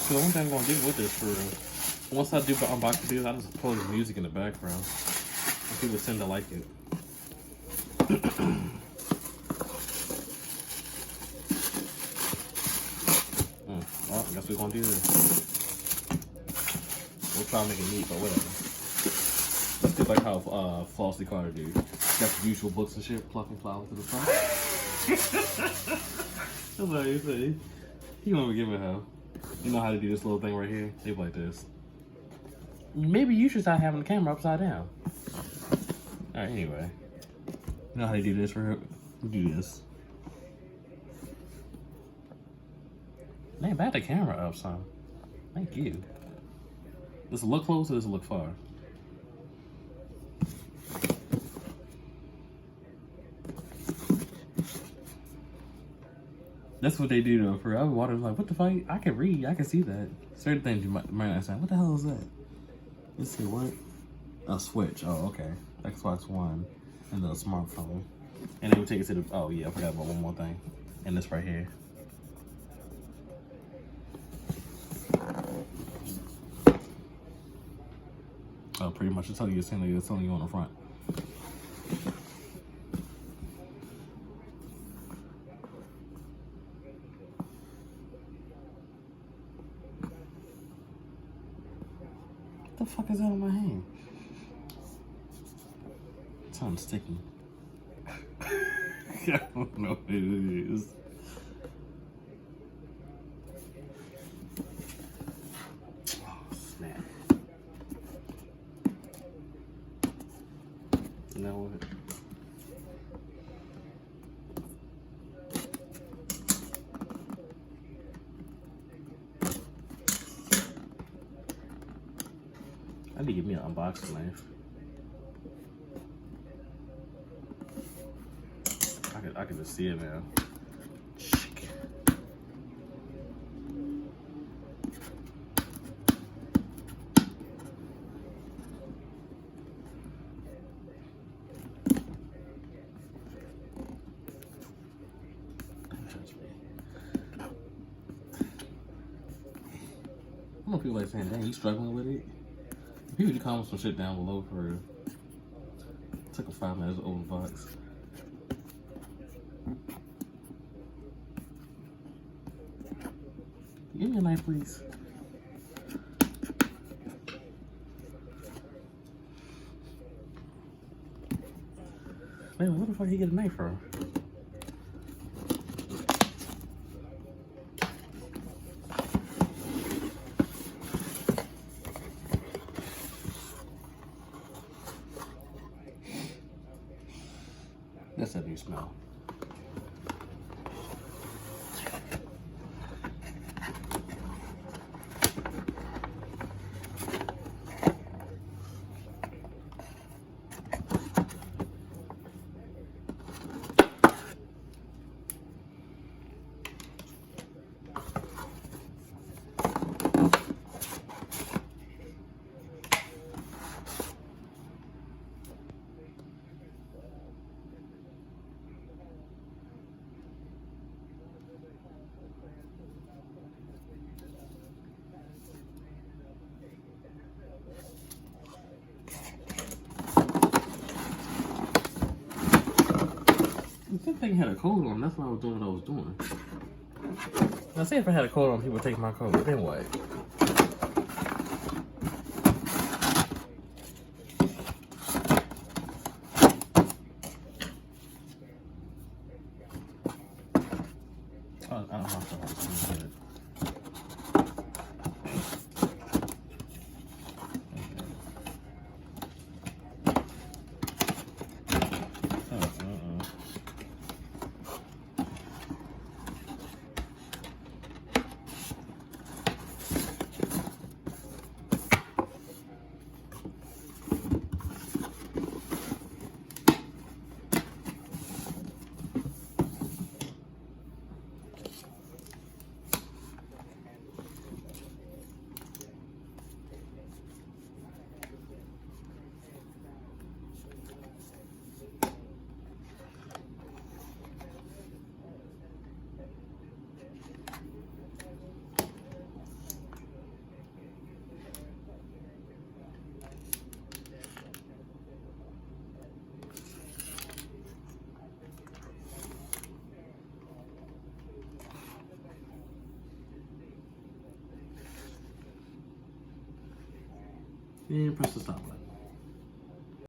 So the only thing I'm gonna do with this for real, once I do unbox videos, I just play music in the background. And people tend to like it. Well, I guess we're gonna do this. We'll try to make it neat, but whatever. Let's do like how Flossie Carter do. Got the usual books and shit, plucking flowers to the front. That's what you say. He won't give me hell. You know how to do this little thing right here? They like this. Maybe you should start having the camera upside down. Alright, anyway. You know how to do this for her? Do this. Man, back the camera up, son. Thank you. Does it look close or does it look far? That's what they do though. For other waters, like, what the fuck? I can read. I can see that. Certain things you might not say. What the hell is that? Let's see what. A switch. Oh, okay. Xbox One and the smartphone. And then we take it to the. Oh yeah, I forgot about one more thing. And this right here. Oh, pretty much. It's telling you on the front. What the fuck is that on my hand? Something sticky. I don't know what it is. Oh, snap. Now what? I need to get me an unboxing knife. I can just see it now. Chick. I know people like saying, dang, you struggling with it? People can comment some shit down below for real. Took a 5 minutes to open the box. Give me a knife, please. Man, where the fuck did he get a knife from? That's a new smell. That thing had a coat on. That's why I was doing what I was doing. Now, say if I had a coat on, people would take my coat. Then what? I don't know how to do it. And press the stop button.